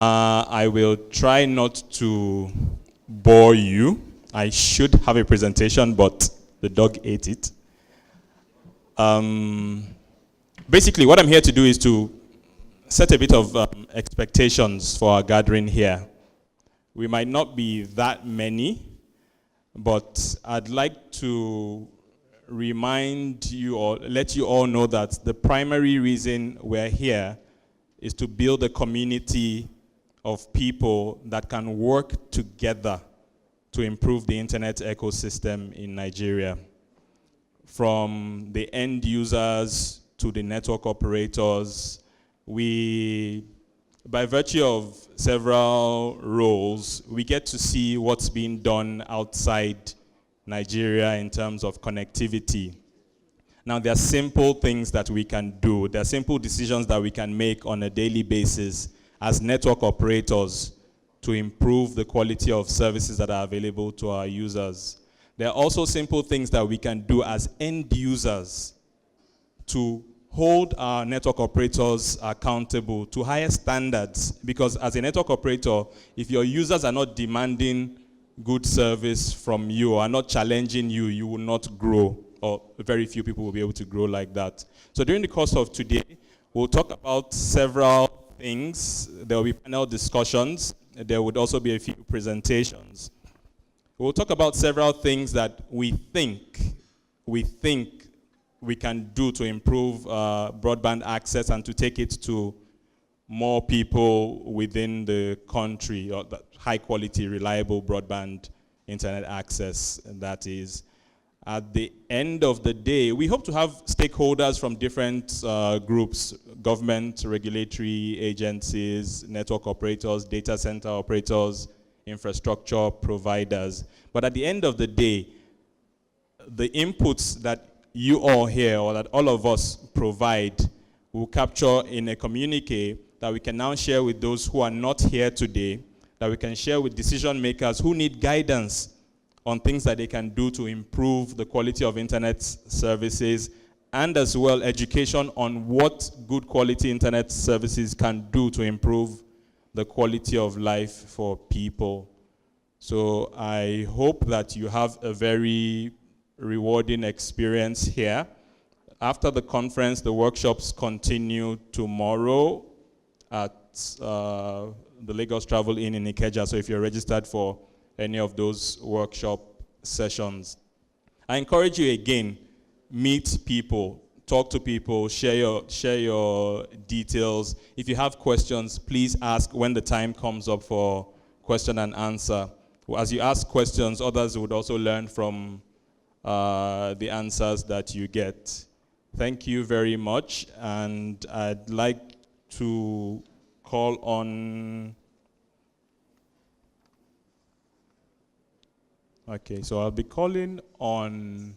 I will try not to bore you. I should have a presentation, but the dog ate it. Basically, what I'm here to do is to set a bit of expectations for our gathering here. We might not be that many, but I'd like to remind you or let you all know that the primary reason we're here is to build a community of people that can work together to improve the internet ecosystem in Nigeria. From the end users to the network operators, we, by virtue of several roles, we get to see what's being done outside Nigeria in terms of connectivity. Now, there are simple things that we can do. There are simple decisions that we can make on a daily basis as network operators to improve the quality of services that are available to our users. There are also simple things that we can do as end users to hold our network operators accountable to higher standards, because as a network operator, if your users are not demanding good service from you or are not challenging you, you will not grow, or very few people will be able to grow like that. So during the course of today, we'll talk about several things. There will be panel discussions. There would also be a few presentations. We'll talk about several things that we think we can do to improve broadband access and to take it to more people within the country, or the high quality, reliable broadband internet access, that is. At the end of the day, we hope to have stakeholders from different groups: government, regulatory agencies, network operators, data center operators, infrastructure providers. But at the end of the day, the inputs that you all here, or that all of us provide, will capture in a communique that we can now share with those who are not here today, that we can share with decision makers who need guidance on things that they can do to improve the quality of internet services, and as well education on what good quality internet services can do to improve the quality of life for people. So I hope that you have a very rewarding experience here. After the conference, the workshops continue tomorrow at the Lagos Travel Inn in Ikeja. So if you're registered for any of those workshop sessions, I encourage you again, meet people, talk to people, share your details. If you have questions, please ask when the time comes up for question and answer. As you ask questions, others would also learn from the answers that you get. Thank you very much, and I'd like to call on... Okay, so I'll be calling on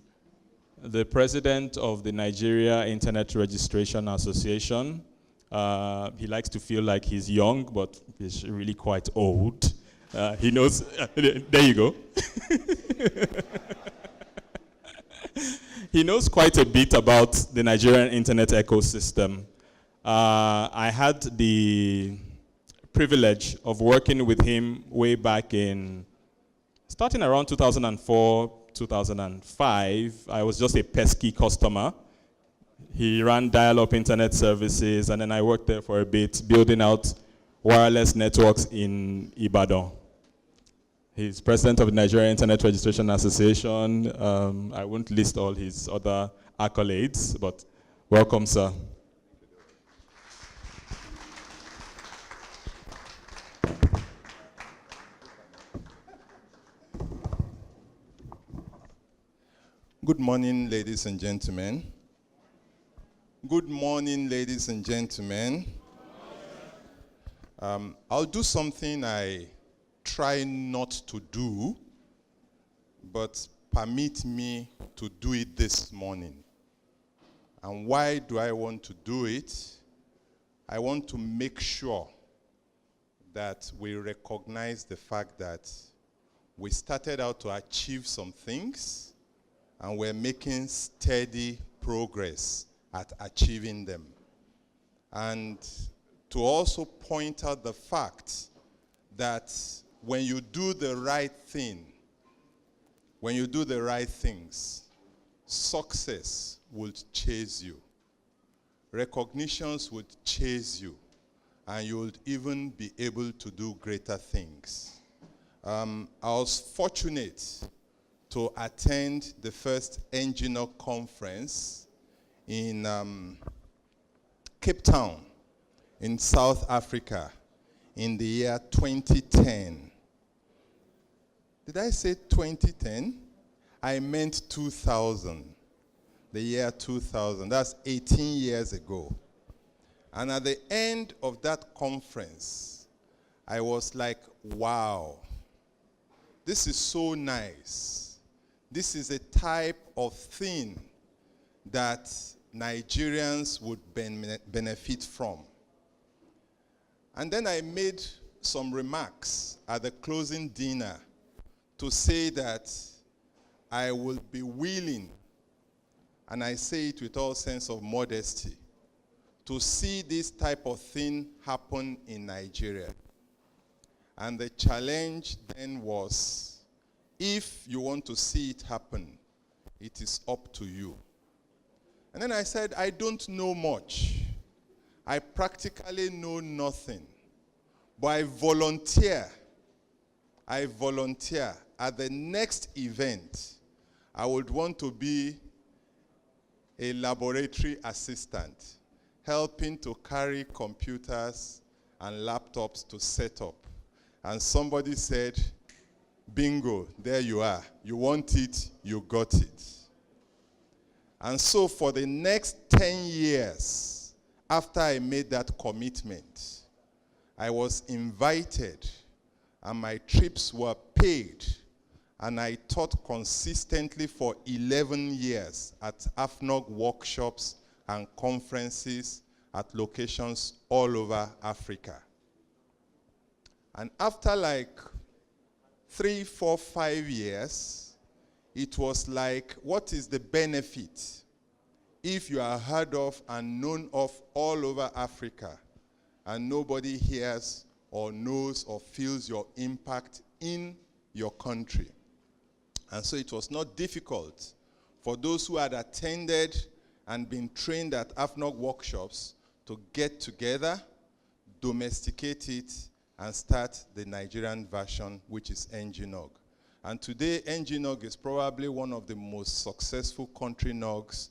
the president of the Nigeria Internet Registration Association. He likes to feel like he's young, but he's really quite old. He knows, there you go. He knows quite a bit about the Nigerian internet ecosystem. I had the privilege of working with him way back in, starting around 2004, 2005. I was just a pesky customer. He ran dial-up internet services, and then I worked there for a bit, building out wireless networks in Ibadan. He's president of the Nigerian Internet Registration Association. I won't list all his other accolades, but welcome, sir. Good morning, ladies and gentlemen. Good morning, ladies and gentlemen. I'll do something I try not to do, but permit me to do it this morning. And why do I want to do it? I want to make sure that we recognize the fact that we started out to achieve some things, and we're making steady progress at achieving them. And to also point out the fact that when you do the right thing, when you do the right things, success will chase you. Recognitions would chase you, and you would even be able to do greater things. I was fortunate to attend the first ngNOG conference in Cape Town in South Africa in the year 2010. Did I say 2010? I meant 2000. The year 2000. That's 18 years ago. And at the end of that conference, I was like, wow, this is so nice. This is a type of thing that Nigerians would benefit from. And then I made some remarks at the closing dinner to say that I will be willing, and I say it with all sense of modesty, to see this type of thing happen in Nigeria. And the challenge then was, if you want to see it happen, it is up to you. And then I said, I don't know much. I practically know nothing. But I volunteer at the next event. I would want to be a laboratory assistant, helping to carry computers and laptops to set up. And somebody said, bingo, there you are. You want it, you got it. And so for the next 10 years, after I made that commitment, I was invited and my trips were paid, and I taught consistently for 11 years at ngNOG workshops and conferences at locations all over Africa. And after like 3, 4, 5 years, it was like, what is the benefit if you are heard of and known of all over Africa and nobody hears or knows or feels your impact in your country? And so it was not difficult for those who had attended and been trained at ngNOG workshops to get together, domesticate it, and start the Nigerian version, which is ngNOG. And today, ngNOG is probably one of the most successful country NOGs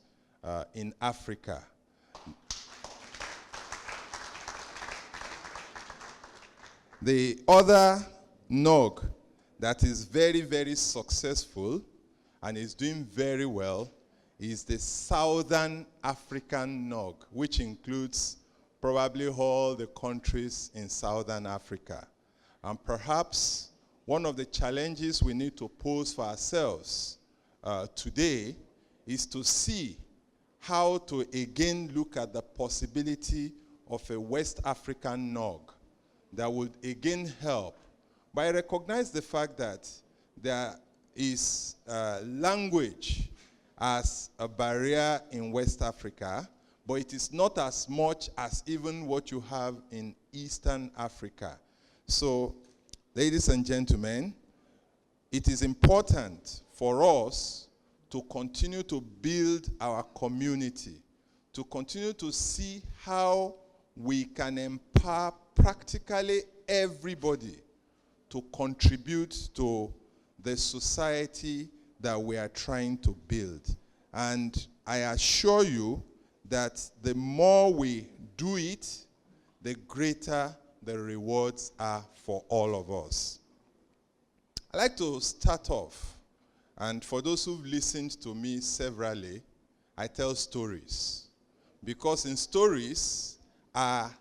in Africa. The other NOG that is very, very successful and is doing very well is the Southern African NOG, which includes probably all the countries in Southern Africa. And perhaps one of the challenges we need to pose for ourselves today is to see how to again look at the possibility of a West African NOG that would again help. But I recognize the fact that there is language as a barrier in West Africa, but it is not as much as even what you have in Eastern Africa. So, ladies and gentlemen, it is important for us to continue to build our community, to continue to see how we can empower practically everybody to contribute to the society that we are trying to build. And I assure you that the more we do it, the greater the rewards are for all of us. I'd like to start off, and for those who've listened to me severally, I tell stories. Because in stories are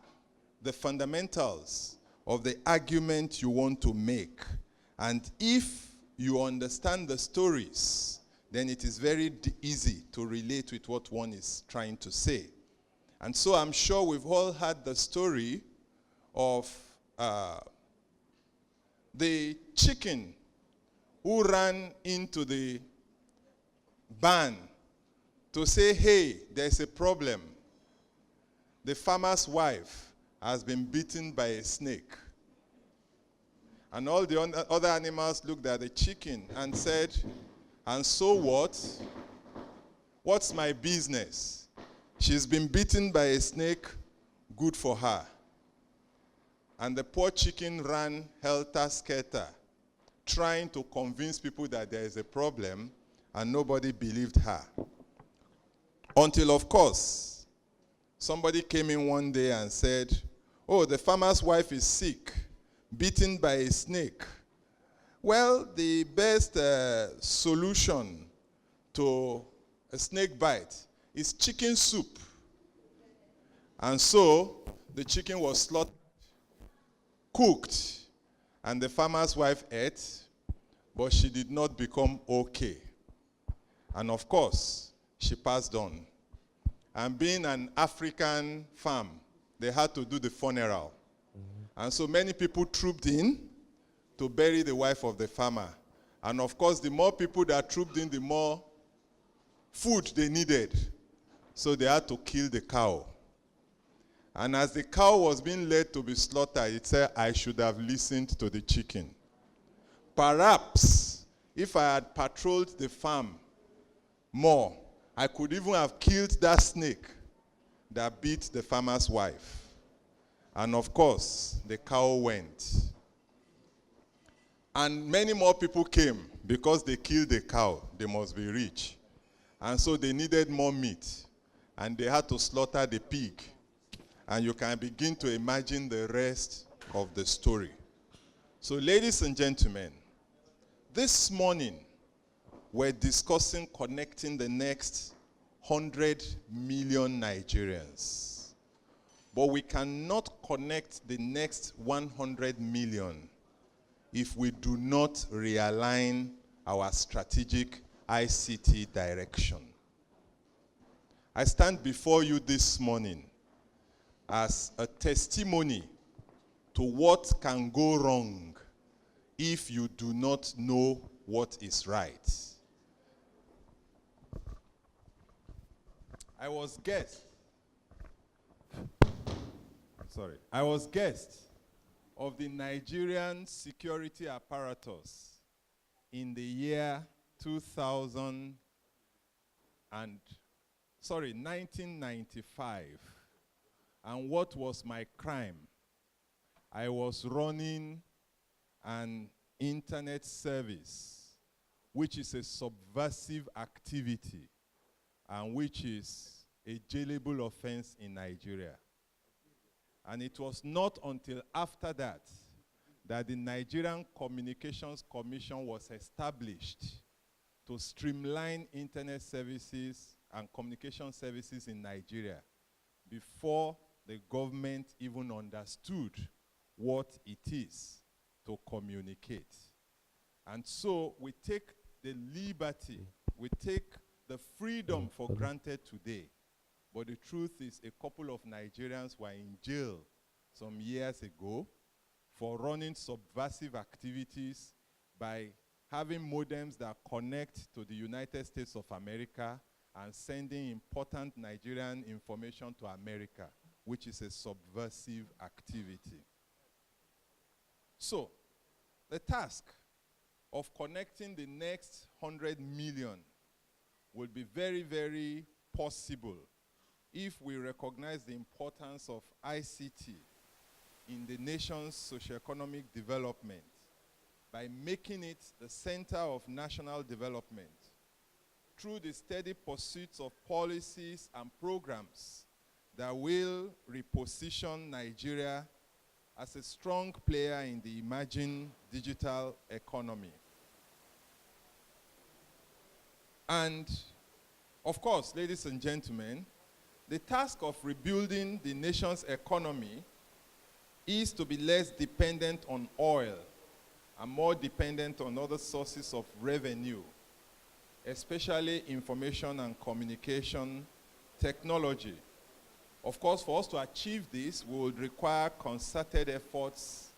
the fundamentals of the argument you want to make. And if you understand the stories, then it is very easy to relate with what one is trying to say. And so I'm sure we've all heard the story of the chicken who ran into the barn to say, hey, there's a problem. The farmer's wife has been bitten by a snake. And all the other animals looked at the chicken and said, and so what? What's my business? She's been bitten by a snake, good for her. And the poor chicken ran helter-skelter, trying to convince people that there is a problem, and nobody believed her. Until, of course, somebody came in one day and said, oh, the farmer's wife is sick, bitten by a snake. Well, the best solution to a snake bite is chicken soup. And so the chicken was slaughtered, cooked, and the farmer's wife ate, but she did not become okay. And of course, she passed on. And being an African farm, they had to do the funeral. And so many people trooped in to bury the wife of the farmer. And of course, the more people that trooped in, the more food they needed. So they had to kill the cow. And as the cow was being led to be slaughtered, it said, I should have listened to the chicken. Perhaps, if I had patrolled the farm more, I could even have killed that snake that beat the farmer's wife. And of course, the cow went. And many more people came because they killed the cow. They must be rich. And so they needed more meat. And they had to slaughter the pig. And you can begin to imagine the rest of the story. So, ladies and gentlemen, this morning, we're discussing connecting the next 100 million Nigerians. But we cannot connect the next 100 million if we do not realign our strategic ICT direction. I stand before you this morning as a testimony to what can go wrong if you do not know what is right. I was guest of the Nigerian security apparatus in the year 1995. And what was my crime? I was running an internet service, which is a subversive activity and which is a jailable offense in Nigeria. And it was not until after that that the Nigerian Communications Commission was established to streamline internet services and communication services in Nigeria before the government even understood what it is to communicate. And so we take the liberty, we take the freedom for granted today. But the truth is, a couple of Nigerians were in jail some years ago for running subversive activities by having modems that connect to the United States of America and sending important Nigerian information to America, which is a subversive activity. So, the task of connecting the next 100 million will be very, very possible if we recognize the importance of ICT in the nation's socioeconomic development by making it the center of national development through the steady pursuits of policies and programs that will reposition Nigeria as a strong player in the emerging digital economy. And, of course, ladies and gentlemen, the task of rebuilding the nation's economy is to be less dependent on oil and more dependent on other sources of revenue, especially information and communication technology. Of course, for us to achieve this, we would require concerted efforts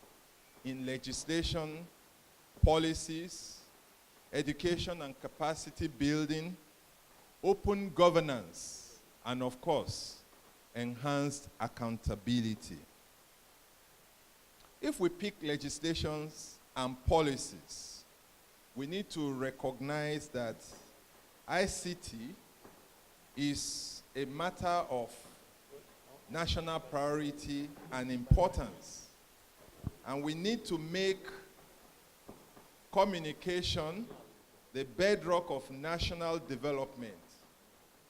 in legislation, policies, education and capacity building, open governance, and of course, enhanced accountability. If we pick legislations and policies, we need to recognize that ICT is a matter of national priority and importance. And we need to make communication the bedrock of national development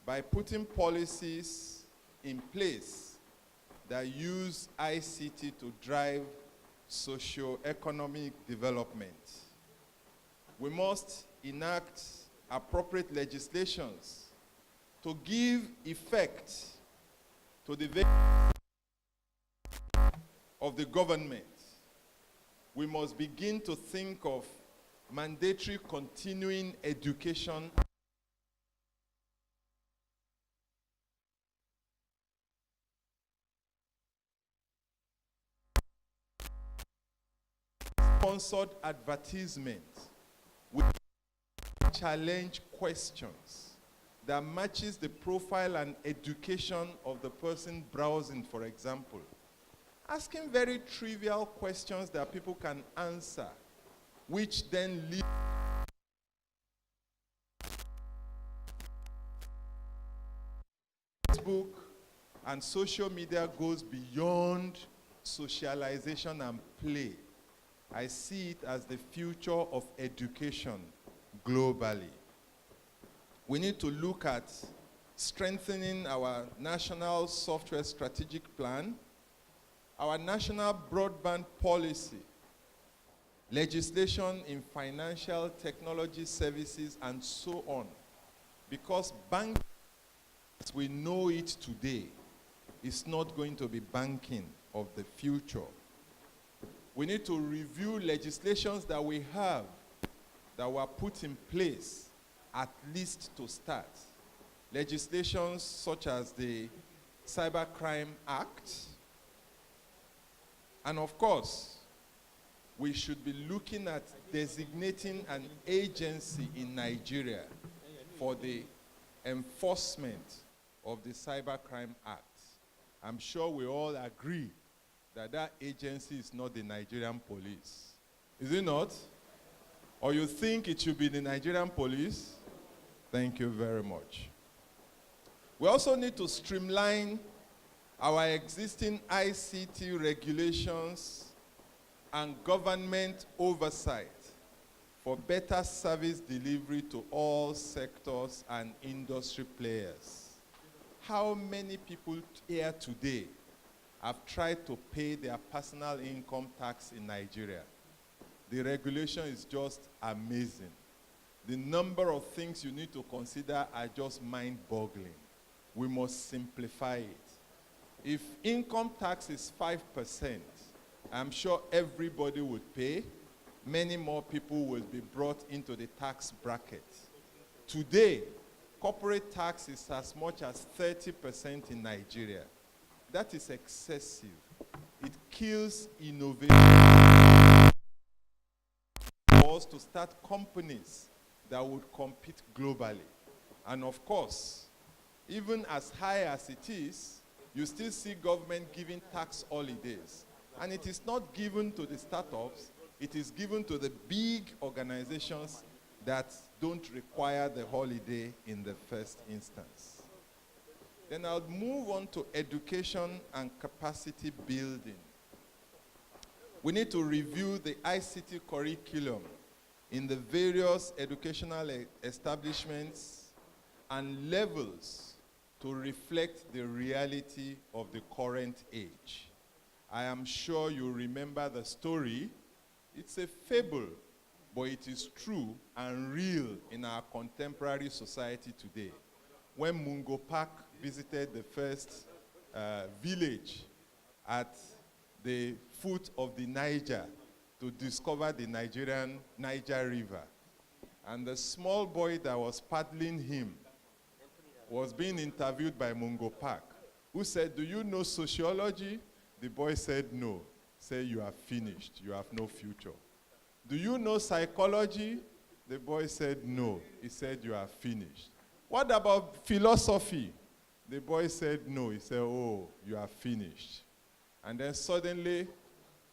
by putting policies in place that use ICT to drive socio-economic development. We must enact appropriate legislations to give effect to the values of the government. We must begin to think of mandatory continuing education sponsored advertisement with challenge questions that matches the profile and education of the person browsing, for example. Asking very trivial questions that people can answer, which then lead Facebook and social media goes beyond socialization and play. I see it as the future of education globally. We need to look at strengthening our national software strategic plan, our national broadband policy, legislation in financial technology services, and so on. Because banking, as we know it today, is not going to be banking of the future. We need to review legislations that we have that were put in place, at least to start. Legislations such as the Cybercrime Act. And of course, we should be looking at designating an agency in Nigeria for the enforcement of the Cybercrime Act. I'm sure we all agree that that agency is not the Nigerian police. Is it not? Or you think it should be the Nigerian police? Thank you very much. We also need to streamline our existing ICT regulations and government oversight for better service delivery to all sectors and industry players. How many people here today have tried to pay their personal income tax in Nigeria? The regulation is just amazing. The number of things you need to consider are just mind-boggling. We must simplify it. If income tax is 5%, I'm sure everybody would pay. Many more people will be brought into the tax bracket. Today, corporate tax is as much as 30% in Nigeria. That is excessive. It kills innovation. For us to start companies that would compete globally. And of course, even as high as it is, you still see government giving tax holidays. And it is not given to the startups, it is given to the big organizations that don't require the holiday in the first instance. Then I'll move on to education and capacity building. We need to review the ICT curriculum in the various educational establishments and levels to reflect the reality of the current age. I am sure you remember the story. It's a fable, but it is true and real in our contemporary society today. When Mungo Park visited the first village at the foot of the Niger to discover the Niger River, and the small boy that was paddling him was being interviewed by Mungo Park, who said, "Do you know sociology?" The boy said, "No." Say, "You are finished. You have no future." "Do you know psychology?" The boy said, "No." He said, "You are finished." "What about philosophy?" The boy said, "No." He said, "Oh, you are finished." And then suddenly,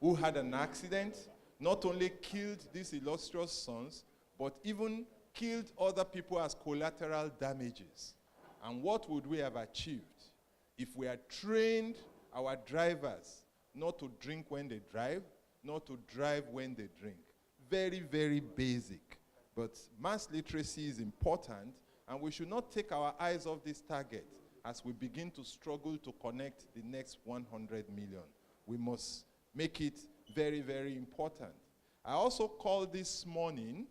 who had an accident, not only killed these illustrious sons, but even killed other people as collateral damages. And what would we have achieved if we had trained our drivers not to drink when they drive, not to drive when they drink? Very, very basic. But mass literacy is important, and we should not take our eyes off this target as we begin to struggle to connect the next 100 million. We must make it very, very important. I also called this morning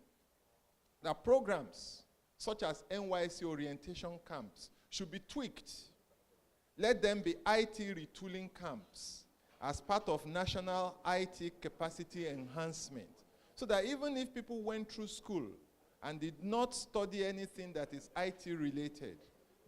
that programs such as NYC orientation camps should be tweaked. Let them be IT retooling camps as part of national IT capacity enhancement, so that even if people went through school and did not study anything that is IT related,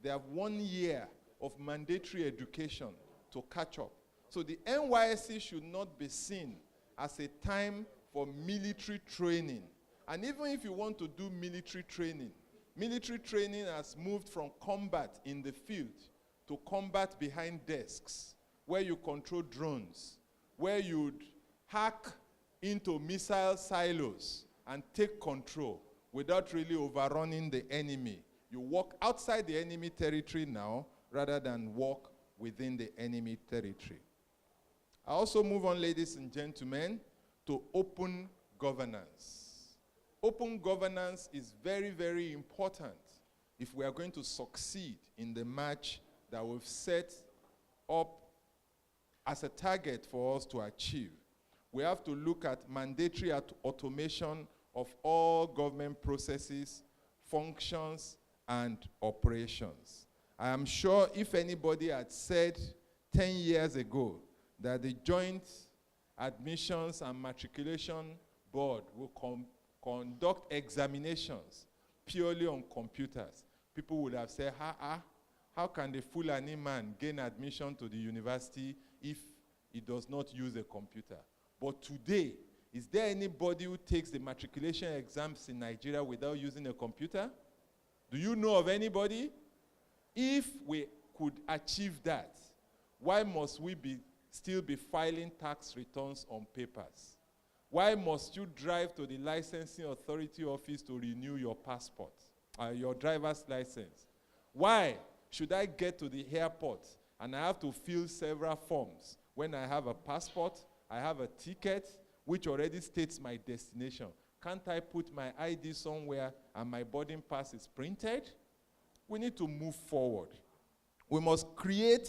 they have 1 year of mandatory education to catch up. So the NYSC should not be seen as a time for military training. And even if you want to do military training has moved from combat in the field to combat behind desks, where you control drones, where you'd hack into missile silos and take control without really overrunning the enemy. You walk outside the enemy territory now rather than walk within the enemy territory. I also move on, ladies and gentlemen, to open governance. Open governance is very, very important if we are going to succeed in the march that we've set up as a target for us to achieve. We have to look at mandatory automation of all government processes, functions, and operations. I am sure if anybody had said 10 years ago that the Joint Admissions and Matriculation Board will conduct examinations purely on computers, people would have said, how can the Fulani man gain admission to the university if he does not use a computer? But today, is there anybody who takes the matriculation exams in Nigeria without using a computer? Do you know of anybody? If we could achieve that, why must we still be filing tax returns on papers? Why must you drive to the licensing authority office to renew your passport, your driver's license? Why should I get to the airport and I have to fill several forms when I have a passport, I have a ticket, which already states my destination? Can't I put my ID somewhere and my boarding pass is printed? We need to move forward. We must create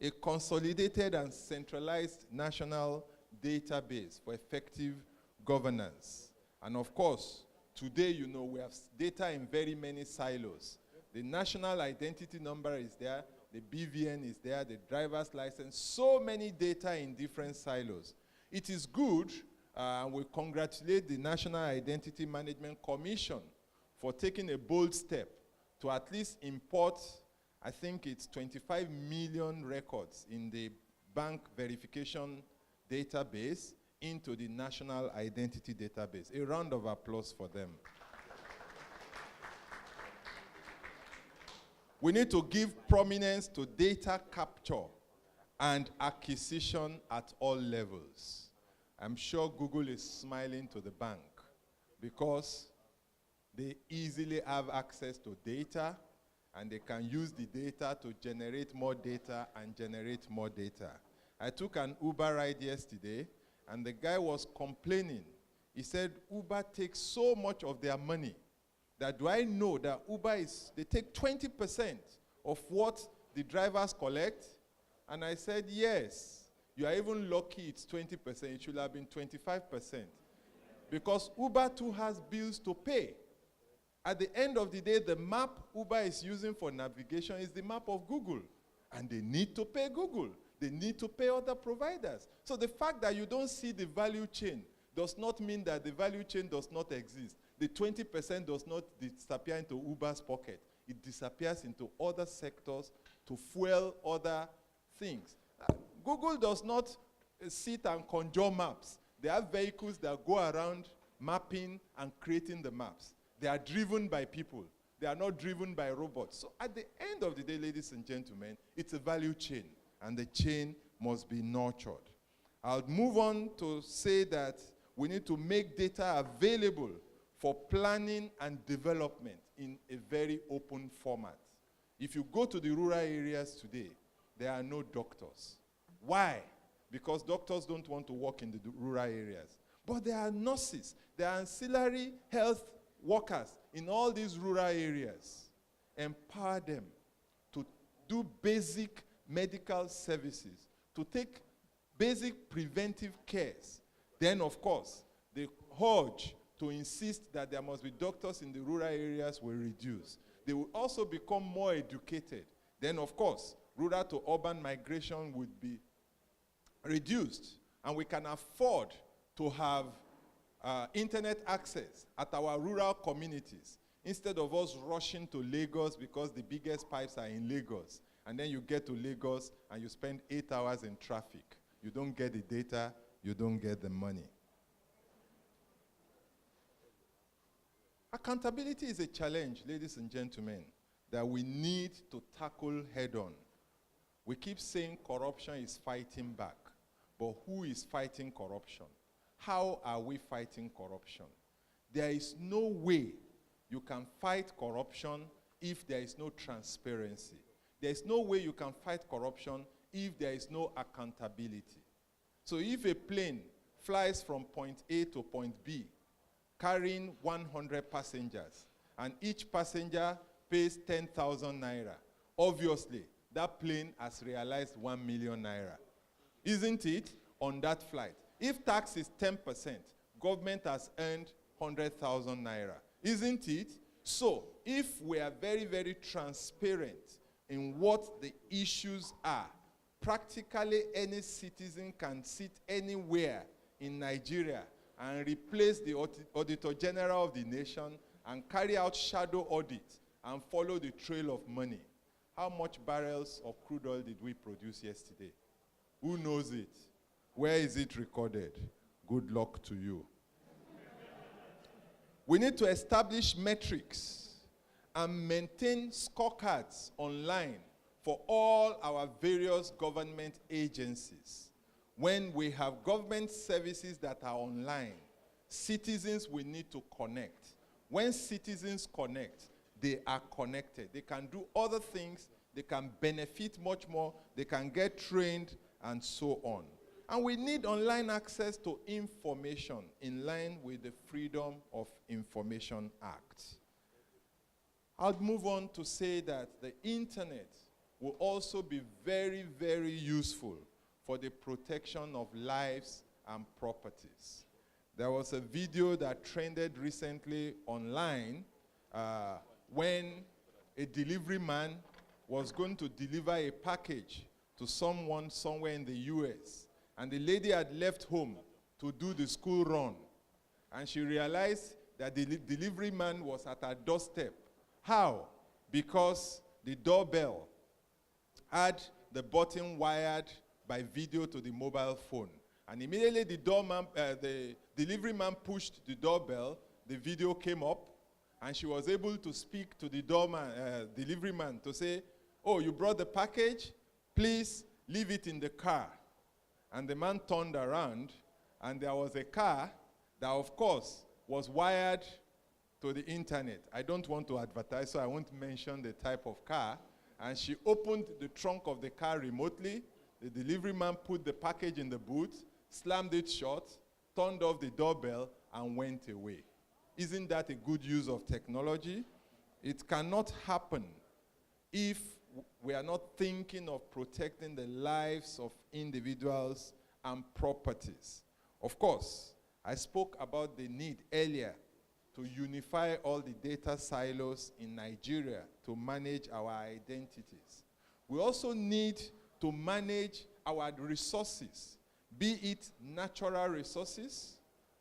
a consolidated and centralized national database for effective governance. And of course, today, you know, we have data in very many silos. The national identity number is there, the BVN is there, the driver's license, so many data in different silos. It is good, and we congratulate the National Identity Management Commission for taking a bold step to at least import, I think it's 25 million records in the bank verification database into the National Identity Database. A round of applause for them. We need to give prominence to data capture and acquisition at all levels. I'm sure Google is smiling to the bank because they easily have access to data, and they can use the data to generate more data and generate more data. I took an Uber ride yesterday, and the guy was complaining. He said, Uber takes so much of their money that do I know that Uber they take 20% of what the drivers collect? And I said, yes. You are even lucky it's 20%. It should have been 25%. Because Uber too has bills to pay. At the end of the day, the map Uber is using for navigation is the map of Google. And they need to pay Google. They need to pay other providers. So the fact that you don't see the value chain does not mean that the value chain does not exist. The 20% does not disappear into Uber's pocket. It disappears into other sectors to fuel other things. Google does not sit and conjure maps. They have vehicles that go around mapping and creating the maps. They are driven by people. They are not driven by robots. So at the end of the day, ladies and gentlemen, it's a value chain, and the chain must be nurtured. I'll move on to say that we need to make data available for planning and development in a very open format. If you go to the rural areas today, there are no doctors. Why? Because doctors don't want to work in the rural areas. But there are nurses, there are ancillary health workers in all these rural areas. Empower them to do basic medical services, to take basic preventive cares. Then, of course, the urge to insist that there must be doctors in the rural areas will reduce. They will also become more educated. Then, of course, rural to urban migration would be reduced, and we can afford to have internet access at our rural communities instead of us rushing to Lagos because the biggest pipes are in Lagos. And then you get to Lagos and you spend 8 hours in traffic. You don't get the data, you don't get the money. Accountability is a challenge, ladies and gentlemen, that we need to tackle head on. We keep saying corruption is fighting back, but who is fighting corruption? How are we fighting corruption? There is no way you can fight corruption if there is no transparency. There is no way you can fight corruption if there is no accountability. So if a plane flies from point A to point B, carrying 100 passengers, and each passenger pays 10,000 naira, obviously, that plane has realized 1 million naira. Isn't it? On that flight. If tax is 10%, government has earned 100,000 naira. Isn't it? So, if we are very, very transparent in what the issues are, practically any citizen can sit anywhere in Nigeria and replace the Auditor General of the nation and carry out shadow audits and follow the trail of money. How much barrels of crude oil did we produce yesterday? Who knows it? Where is it recorded? Good luck to you. We need to establish metrics and maintain scorecards online for all our various government agencies. When we have government services that are online, citizens will need to connect. When citizens connect, they are connected. They can do other things, they can benefit much more, they can get trained, and so on. And we need online access to information in line with the Freedom of Information Act. I'll move on to say that the internet will also be very, very useful for the protection of lives and properties. There was a video that trended recently online when a delivery man was going to deliver a package to someone somewhere in the US. And the lady had left home to do the school run. And she realized that the delivery man was at her doorstep. How? Because the doorbell had the button wired by video to the mobile phone. And immediately the delivery man pushed the doorbell, the video came up, and she was able to speak to the delivery man to say, "Oh, you brought the package? Please leave it in the car." And the man turned around, and there was a car that, of course, was wired to the internet. I don't want to advertise, so I won't mention the type of car. And she opened the trunk of the car remotely. The delivery man put the package in the boot, slammed it shut, turned off the doorbell, and went away. Isn't that a good use of technology? It cannot happen if we are not thinking of protecting the lives of individuals and properties. Of course, I spoke about the need earlier to unify all the data silos in Nigeria to manage our identities. We also need to manage our resources, be it natural resources,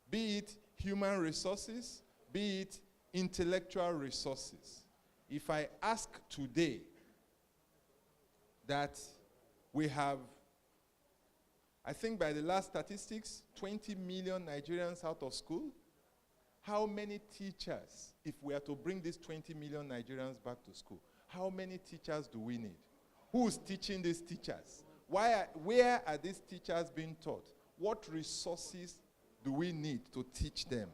be it human resources, be it intellectual resources. If I ask today that we have, I think by the last statistics, 20 million Nigerians out of school, how many teachers, if we are to bring these 20 million Nigerians back to school, how many teachers do we need? Who's teaching these teachers? Where are these teachers being taught? what resources do we need to teach them?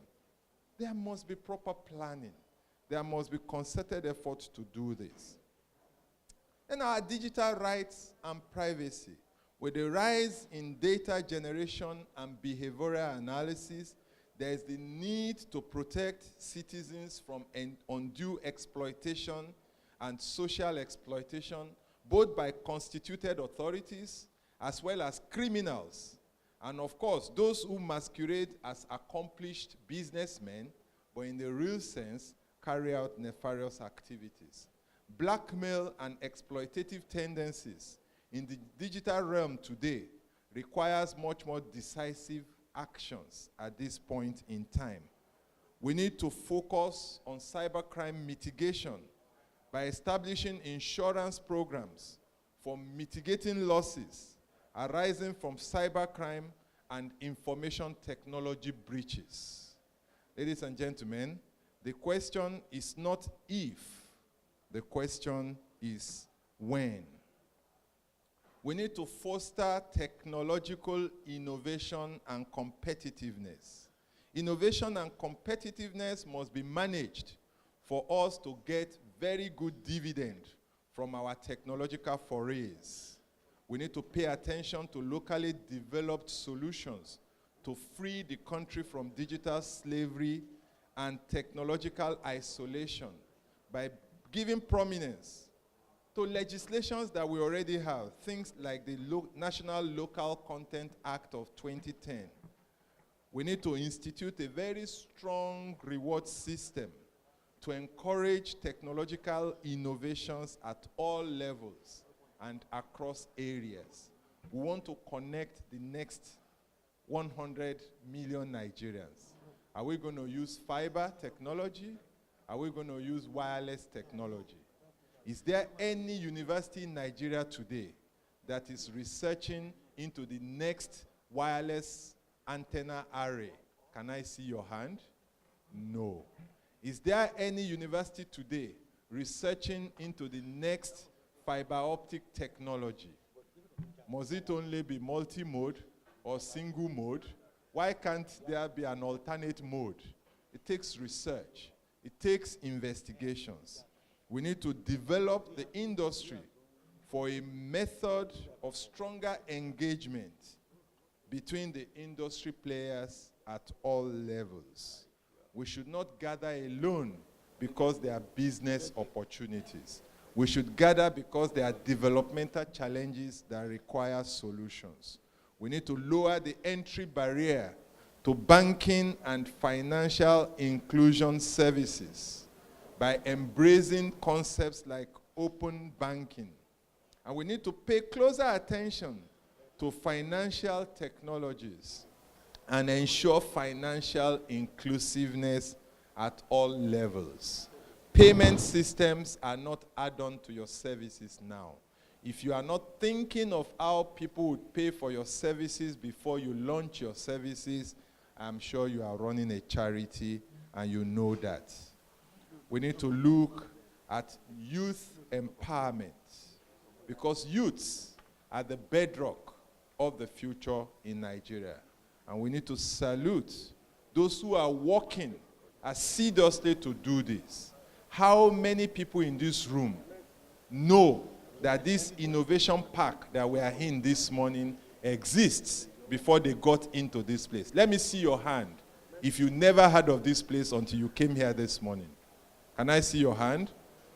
There must be proper planning. There must be concerted effort to do this. And our digital rights and privacy. With the rise in data generation and behavioral analysis, there is the need to protect citizens from undue exploitation and social exploitation, both by constituted authorities as well as criminals. And of course, those who masquerade as accomplished businessmen, but in the real sense, carry out nefarious activities. Blackmail and exploitative tendencies in the digital realm today requires much more decisive actions at this point in time. We need to focus on cybercrime mitigation by establishing insurance programs for mitigating losses arising from cybercrime and information technology breaches. Ladies and gentlemen, the question is not if, the question is when. We need to foster technological innovation and competitiveness. Innovation and competitiveness must be managed for us to get very good dividend from our technological forays. We need to pay attention to locally developed solutions to free the country from digital slavery and technological isolation by giving prominence to legislations that we already have, things like the National Local Content Act of 2010. We need to institute a very strong reward system to encourage technological innovations at all levels and across areas. We want to connect the next 100 million Nigerians. Are we going to use fiber technology? Are we going to use wireless technology? Is there any university in Nigeria today that is researching into the next wireless antenna array? Can I see your hand? No. Is there any university today researching into the next fiber optic technology? Must it only be multi-mode or single mode? Why can't there be an alternate mode? It takes research. It takes investigations. We need to develop the industry for a method of stronger engagement between the industry players at all levels. We should not gather alone because there are business opportunities. We should gather because there are developmental challenges that require solutions. We need to lower the entry barrier to banking and financial inclusion services by embracing concepts like open banking. And we need to pay closer attention to financial technologies and ensure financial inclusiveness at all levels. Payment systems are not add-on to your services now. If you are not thinking of how people would pay for your services before you launch your services, I'm sure you are running a charity and you know that. We need to look at youth empowerment because youths are the bedrock of the future in Nigeria. And we need to salute those who are working assiduously to do this. How many people in this room know that this innovation park that we are in this morning exists before they got into this place? Let me see your hand if you never heard of this place until you came here this morning. Can I see your hand?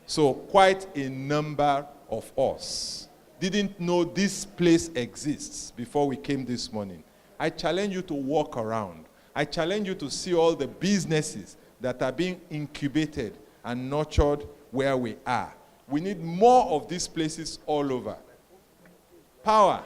So quite a number of us didn't know this place exists before we came this morning. I challenge you to walk around. I challenge you to see all the businesses that are being incubated and nurtured where we are. We need more of these places all over. Power,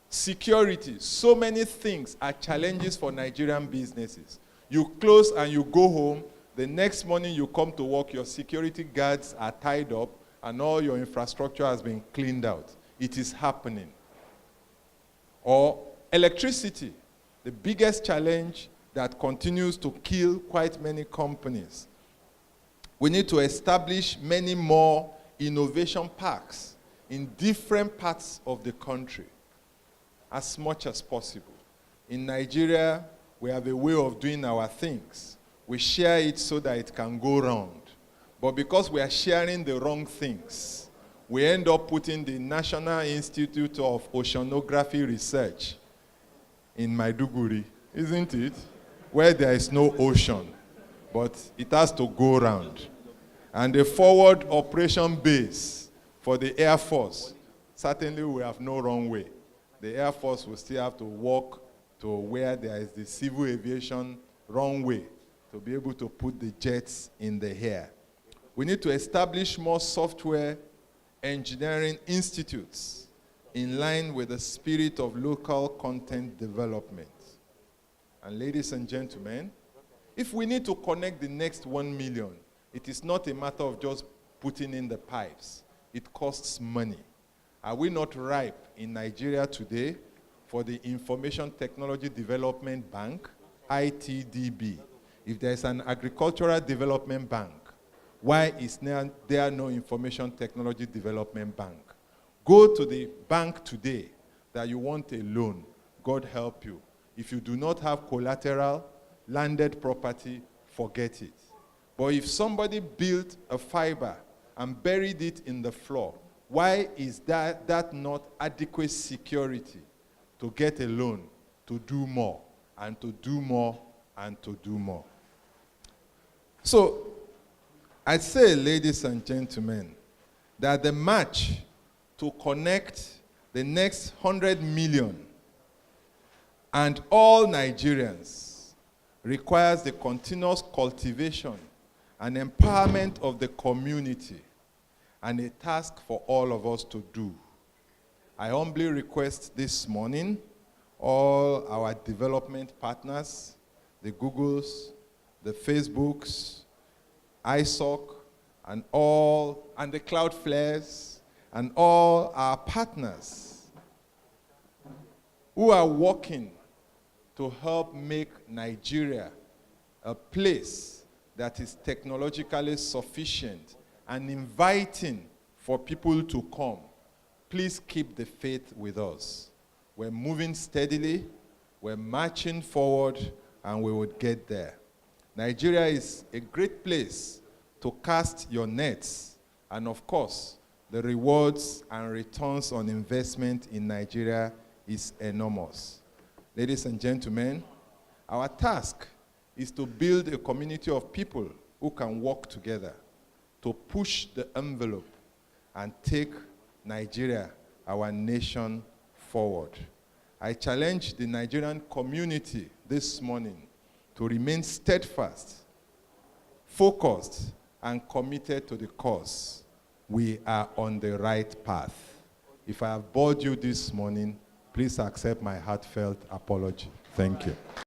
security, so many things are challenges for Nigerian businesses. You close and you go home. The next morning you come to work, your security guards are tied up and all your infrastructure has been cleaned out. It is happening. Or electricity, the biggest challenge that continues to kill quite many companies. We need to establish many more innovation parks in different parts of the country as much as possible. In Nigeria, we have a way of doing our things. We share it so that it can go round. But because we are sharing the wrong things, we end up putting the National Institute of Oceanography Research in Maiduguri, isn't it? Where there is no ocean, but it has to go round. And the forward operation base for the Air Force, certainly we have no runway. The Air Force will still have to walk to where there is the civil aviation runway to be able to put the jets in the air. We need to establish more software engineering institutes in line with the spirit of local content development. And ladies and gentlemen, if we need to connect the next 1 million, it is not a matter of just putting in the pipes. It costs money. Are we not ripe in Nigeria today for the Information Technology Development Bank, ITDB? If there is an Agricultural Development Bank, why is there no Information Technology Development Bank? Go to the bank today that you want a loan. God help you. If you do not have collateral, landed property, forget it. But if somebody built a fiber and buried it in the floor, why is that not adequate security to get a loan, to do more, and to do more, and to do more? So, I'd say, ladies and gentlemen, that the match to connect the next 100 million and all Nigerians requires the continuous cultivation and empowerment of the community, and a task for all of us to do. I humbly request this morning all our development partners, the Googles, the Facebooks, ISOC, and the Cloudflares, and all our partners who are working to help make Nigeria a place that is technologically sufficient and inviting for people to come. Please keep the faith with us. We're moving steadily, we're marching forward, and we would get there. Nigeria is a great place to cast your nets, and of course, the rewards and returns on investment in Nigeria is enormous. Ladies and gentlemen, our task is to build a community of people who can work together to push the envelope and take Nigeria, our nation, forward. I challenge the Nigerian community this morning to remain steadfast, focused, and committed to the cause. We are on the right path. If I have bored you this morning, please accept my heartfelt apology. Thank you.